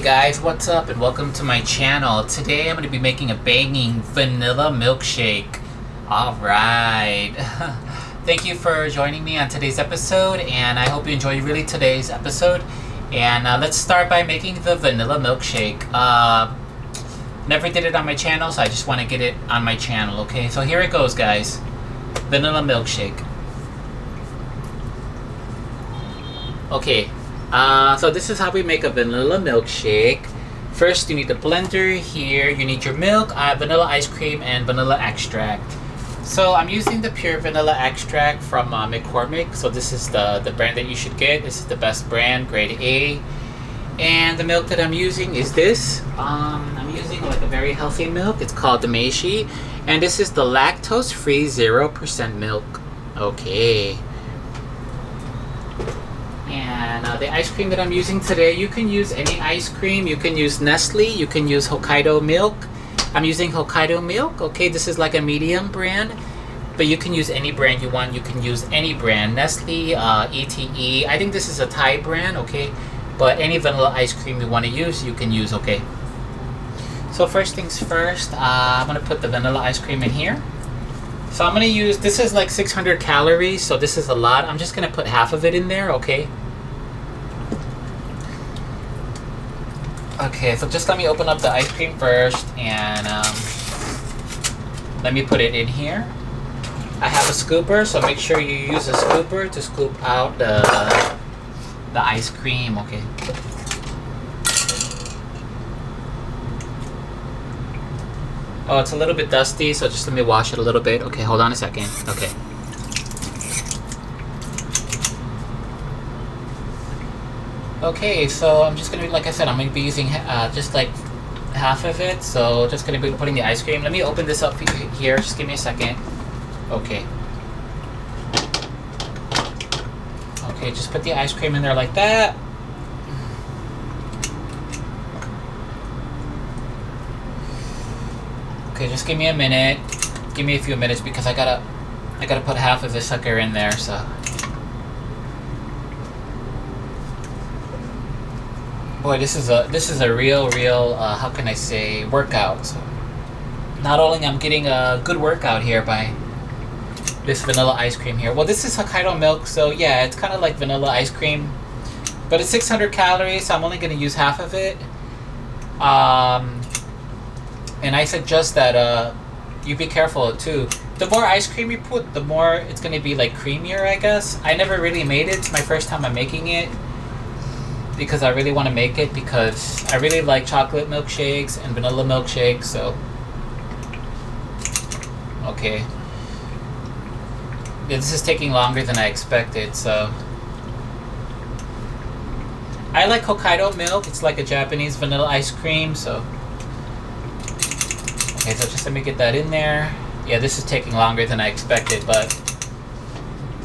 Guys, what's up and welcome to my channel. Today I'm going to be making a banging vanilla milkshake. Alright. Thank you for joining me on today's episode, and I hope you enjoy really today's episode. And let's start by making the vanilla milkshake. Never did it on my channel, so I just want to get it on my channel, okay? So here it goes, guys. Vanilla milkshake. Okay. So this is how we make a vanilla milkshake. First, you need the blender here. You need your milk, vanilla ice cream, and vanilla extract. So I'm using the pure vanilla extract from McCormick. So this is the brand that you should get. This is the best brand, grade A. And the milk that I'm using is this. I'm using like a very healthy milk. It's called the Meiji. And this is the lactose-free 0% milk. Okay. And the ice cream that I'm using today, you can use any ice cream. You can use Nestle, you can use Hokkaido milk. I'm using Hokkaido milk, okay? This is like a medium brand, but you can use any brand you want. You can use any brand, Nestle, ETE. I think this is a Thai brand, okay? But any vanilla ice cream you want to use, you can use, okay? So first things first, I'm gonna put the vanilla ice cream in here. So I'm gonna use, this is like 600 calories, so this is a lot. I'm just gonna put half of it in there, okay? Okay, so just let me open up the ice cream first, and let me put it in here. I have a scooper, so make sure you use a scooper to scoop out the ice cream, okay? Oh, it's a little bit dusty, so just let me wash it a little bit. Okay, hold on a second. Okay. Okay, so I'm just gonna be, like I said, I'm gonna be using just like half of it. So just gonna be putting the ice cream. Let me open this up here. Just give me a second. Okay. Okay, just put the ice cream in there like that. Okay, just give me a minute. Give me a few minutes because I gotta put half of this sucker in there. So. Boy, this is a real how can I say, workout. So not only I'm getting a good workout here by this vanilla ice cream here. Well, this is Hokkaido milk, so yeah, it's kind of like vanilla ice cream, but it's 600 calories, so I'm only going to use half of it. And I suggest that you be careful too. The more ice cream you put, the more it's going to be like creamier, I guess. I never really made it. It's my first time I'm making it, because I really want to make it because I really like chocolate milkshakes and vanilla milkshakes. So okay, this is taking longer than I expected. So I like Hokkaido milk. It's like a Japanese vanilla ice cream. So okay, so just let me get that in there. Yeah, this is taking longer than I expected, but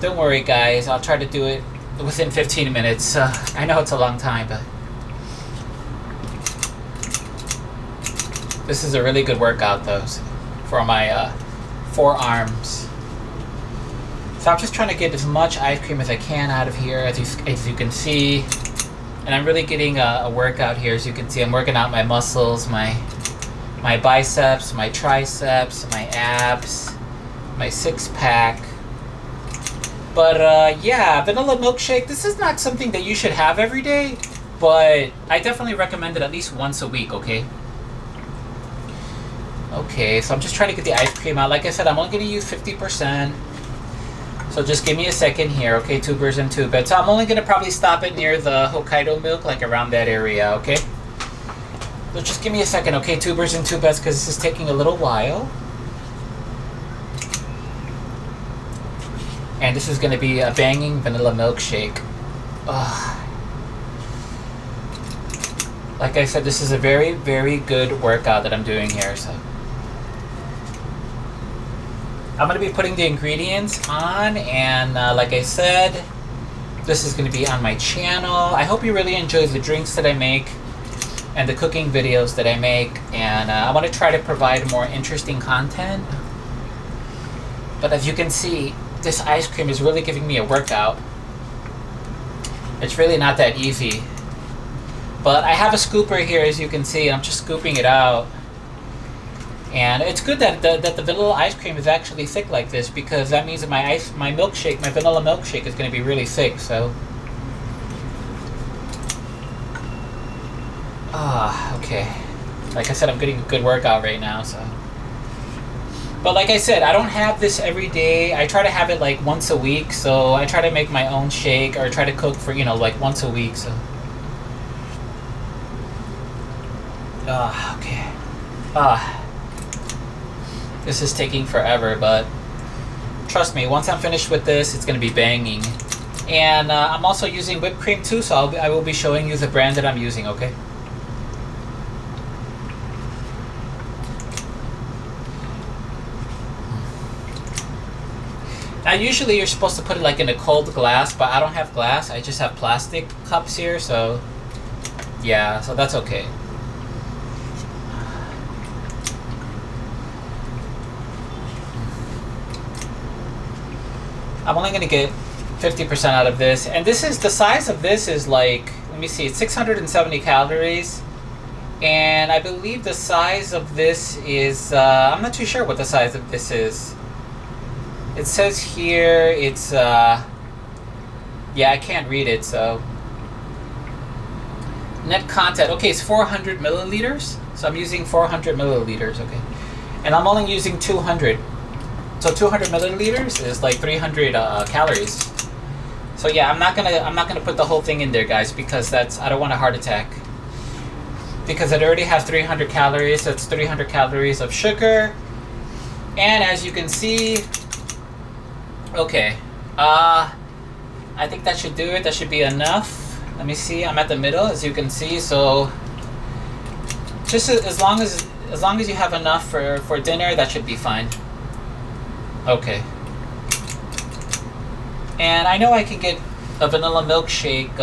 don't worry guys, I'll try to do it within 15 minutes. I know it's a long time, but this is a really good workout though for my forearms. So I'm just trying to get as much ice cream as I can out of here, as you can see. And I'm really getting a workout here. As you can see, I'm working out my muscles, my biceps, my triceps, my abs, my six-pack. But yeah, vanilla milkshake, this is not something that you should have every day, but I definitely recommend it at least once a week, okay? Okay, so I'm just trying to get the ice cream out. Like I said, I'm only going to use 50%. So just give me a second here, okay, tubers and tubers. So I'm only going to probably stop it near the Hokkaido milk, like around that area, okay? So just give me a second, okay, tubers and tubers, because this is taking a little while. And this is going to be a banging vanilla milkshake. Ugh. Like I said, this is a very good workout that I'm doing here. So I'm going to be putting the ingredients on, and like I said, this is going to be on my channel. I hope you really enjoy the drinks that I make and the cooking videos that I make, and I want to try to provide more interesting content. But as you can see, this ice cream is really giving me a workout. It's really not that easy. But I have a scooper here, as you can see. I'm just scooping it out. And it's good that the vanilla ice cream is actually thick like this, because that means that my milkshake, my vanilla milkshake, is going to be really thick. So, okay. Like I said, I'm getting a good workout right now. So, but like I said, I don't have this every day. I try to have it like once a week. So I try to make my own shake, or try to cook for, like once a week. So, okay. This is taking forever, but trust me, once I'm finished with this, it's going to be banging. And I'm also using whipped cream too, so I will be showing you the brand that I'm using, okay? Now, usually you're supposed to put it like in a cold glass, but I don't have glass. I just have plastic cups here, so yeah, so that's okay. I'm only going to get 50% out of this. And this is, the size of this is like, let me see, it's 670 calories. And I believe the size of this is, I'm not too sure what the size of this is. It says here it's, yeah, I can't read it, so. Net content, okay, it's 400 milliliters. So I'm using 400 milliliters, okay. And I'm only using 200. So 200 milliliters is like 300 calories. So yeah, I'm not gonna put the whole thing in there, guys, because I don't want a heart attack. Because it already has 300 calories. That's 300 calories of sugar. And as you can see, okay, I think that should do it. That should be enough. Let me see. I'm at the middle, as you can see. So just as long as you have enough for dinner, that should be fine. Okay. And I know I can get a vanilla milkshake.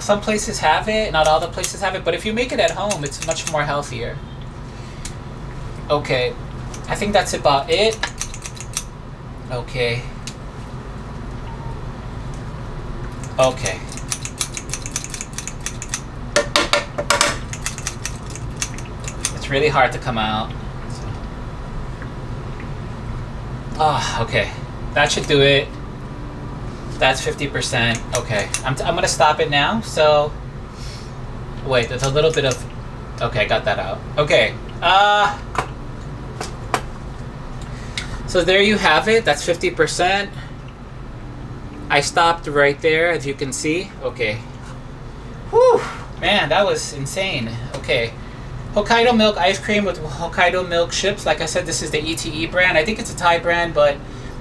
Some places have it, not all the places have it, but if you make it at home, it's much more healthier. Okay. I think that's about it. Okay. Okay. It's really hard to come out. Okay. That should do it. That's 50%. Okay. I'm going to stop it now. So, wait, there's a little bit of... Okay, I got that out. Okay. So there you have it. That's 50%. I stopped right there, as you can see. Okay. Whew. Man, that was insane. Okay. Hokkaido milk ice cream with Hokkaido milk chips. Like I said, this is the ETE brand. I think it's a Thai brand, but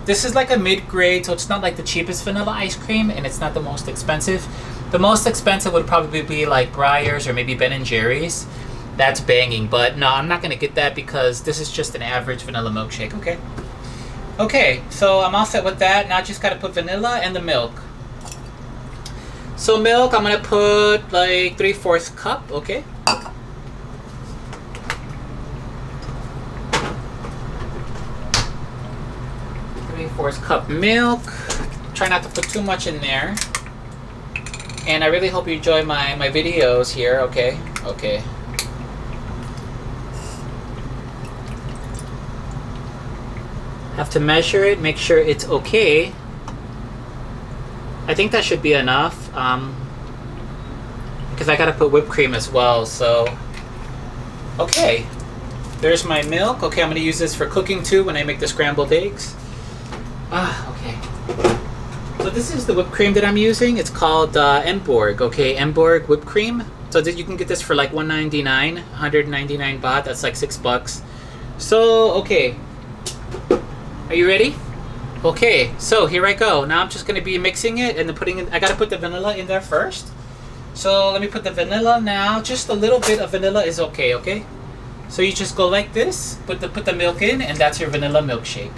this is like a mid-grade, so it's not like the cheapest vanilla ice cream, and it's not the most expensive. The most expensive would probably be like Breyer's or maybe Ben & Jerry's. That's banging, but no, I'm not going to get that because this is just an average vanilla milkshake, okay? Okay, so I'm all set with that. Now I just got to put vanilla and the milk. So milk, I'm going to put like 3/4 cup, okay? Cup milk. Try not to put too much in there. And I really hope you enjoy my videos here, okay? Okay. Have to measure it, make sure it's okay. I think that should be enough. Because I gotta put whipped cream as well, so. Okay. There's my milk. Okay, I'm gonna use this for cooking too when I make the scrambled eggs. Okay. So this is the whipped cream that I'm using. It's called Emborg, okay? Emborg whipped cream. So that you can get this for like $199, 199 baht. That's like $6. So, okay. Are you ready? Okay, so here I go. Now I'm just gonna be mixing it and then putting in, I gotta put the vanilla in there first. So let me put the vanilla now. Just a little bit of vanilla is okay, okay? So you just go like this, put the milk in, and that's your vanilla milkshake.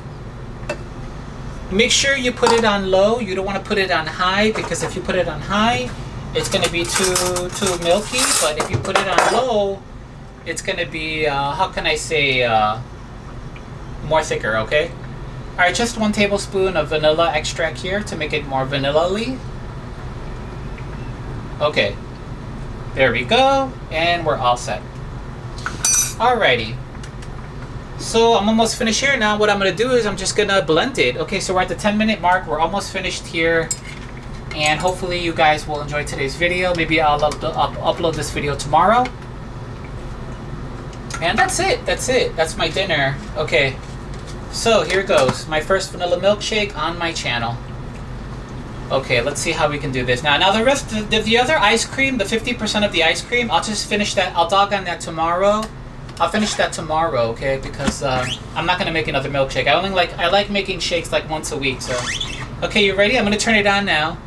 Make sure you put it on low. You don't want to put it on high, because if you put it on high, it's going to be too milky. But if you put it on low, it's going to be, how can I say, more thicker, okay? Alright, just 1 tablespoon of vanilla extract here to make it more vanilla-y. Okay. There we go, and we're all set. Alrighty. So I'm almost finished here. Now what I'm gonna do is I'm just gonna blend it. Okay, so we're at the 10-minute mark. We're almost finished here. And hopefully you guys will enjoy today's video. Maybe I'll upload this video tomorrow. And that's it. That's it. That's my dinner. Okay. So here goes. My first vanilla milkshake on my channel. Okay, let's see how we can do this. Now the rest, the other ice cream, the 50% of the ice cream, I'll just finish that. I'll dog on that tomorrow. I'll finish that tomorrow, okay? Because I'm not gonna make another milkshake. I like making shakes like once a week. So, okay, you ready? I'm gonna turn it on now.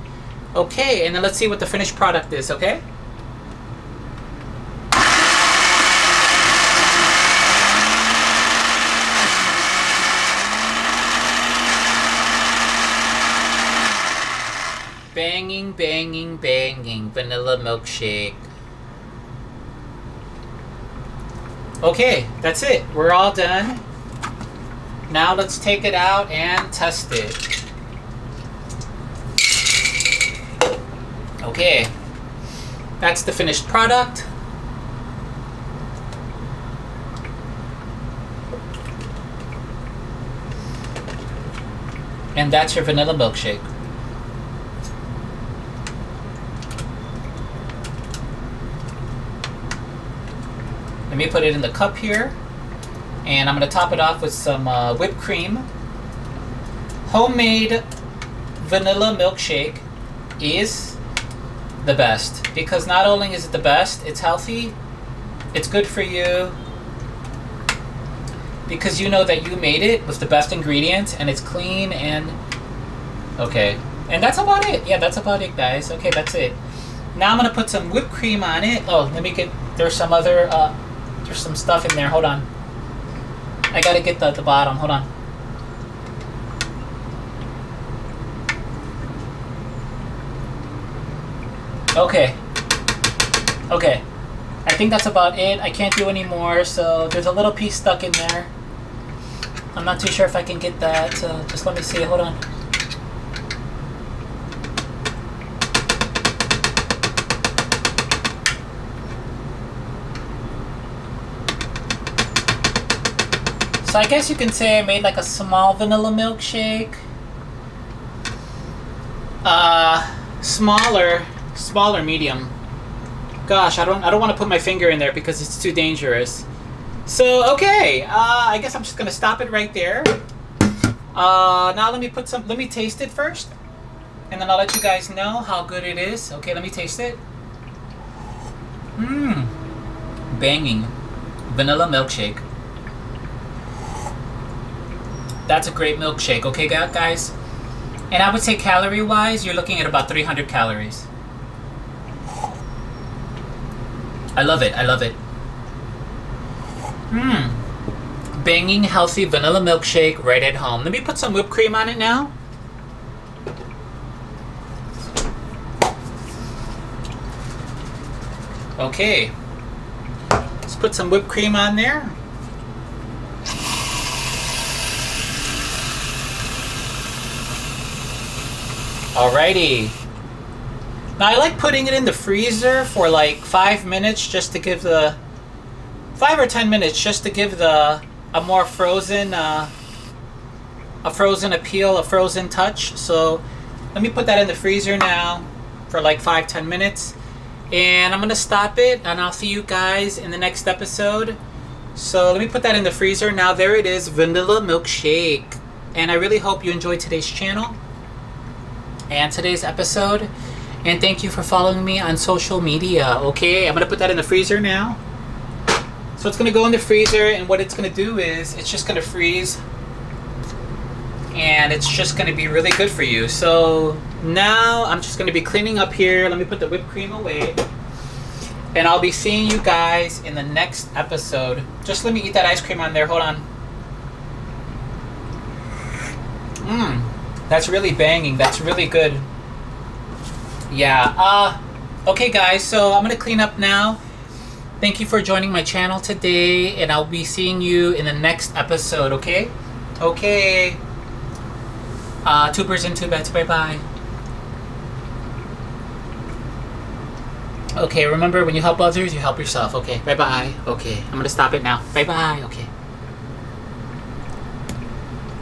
Okay, and then let's see what the finished product is. Okay. Banging, banging, banging, vanilla milkshake. Okay, that's it. We're all done. Now let's take it out and test it. Okay, that's the finished product. And that's your vanilla milkshake. Let me put it in the cup here, and I'm going to top it off with some whipped cream. Homemade vanilla milkshake is the best, because not only is it the best, it's healthy, it's good for you, because you know that you made it with the best ingredients, and it's clean, and okay. And that's about it. Yeah, that's about it, guys. Okay, that's it. Now I'm going to put some whipped cream on it. Oh, let me get, there's some other, there's some stuff in there. Hold on. I gotta get the bottom. Hold on. Okay. Okay. I think that's about it. I can't do any more, so there's a little piece stuck in there. I'm not too sure if I can get that. Just let me see. Hold on. So I guess you can say I made like a small vanilla milkshake. Smaller medium. Gosh, I don't want to put my finger in there because it's too dangerous. So okay, I guess I'm just gonna stop it right there. Now let me taste it first, and then I'll let you guys know how good it is. Okay, let me taste it. Banging vanilla milkshake. That's a great milkshake, okay, guys? And I would say calorie-wise, you're looking at about 300 calories. I love it. I love it. Banging healthy vanilla milkshake right at home. Let me put some whipped cream on it now. Okay. Let's put some whipped cream on there. Alrighty. Now I like putting it in the freezer for like 5 minutes just to give the 5 or 10 minutes just to give the a more frozen appeal, a frozen touch. So let me put that in the freezer now for like 5-10 minutes, and I'm gonna stop it, and I'll see you guys in the next episode. So let me put that in the freezer now. There it is, vanilla milkshake, and I really hope you enjoyed today's channel and today's episode, and thank you for following me on social media. Okay, I'm gonna put that in the freezer now. So it's gonna go in the freezer, and what it's gonna do is it's just gonna freeze, and it's just gonna be really good for you. So now I'm just gonna be cleaning up here. Let me put the whipped cream away, and I'll be seeing you guys in the next episode. Just let me eat that ice cream on there. Hold on. That's really banging. That's really good. Yeah. Okay, guys. So I'm gonna clean up now. Thank you for joining my channel today, and I'll be seeing you in the next episode. Okay. Okay. Two birds and two beds. Bye bye. Okay, remember when you help others, you help yourself. Okay, bye bye. Okay, I'm gonna stop it now. Bye bye. Okay.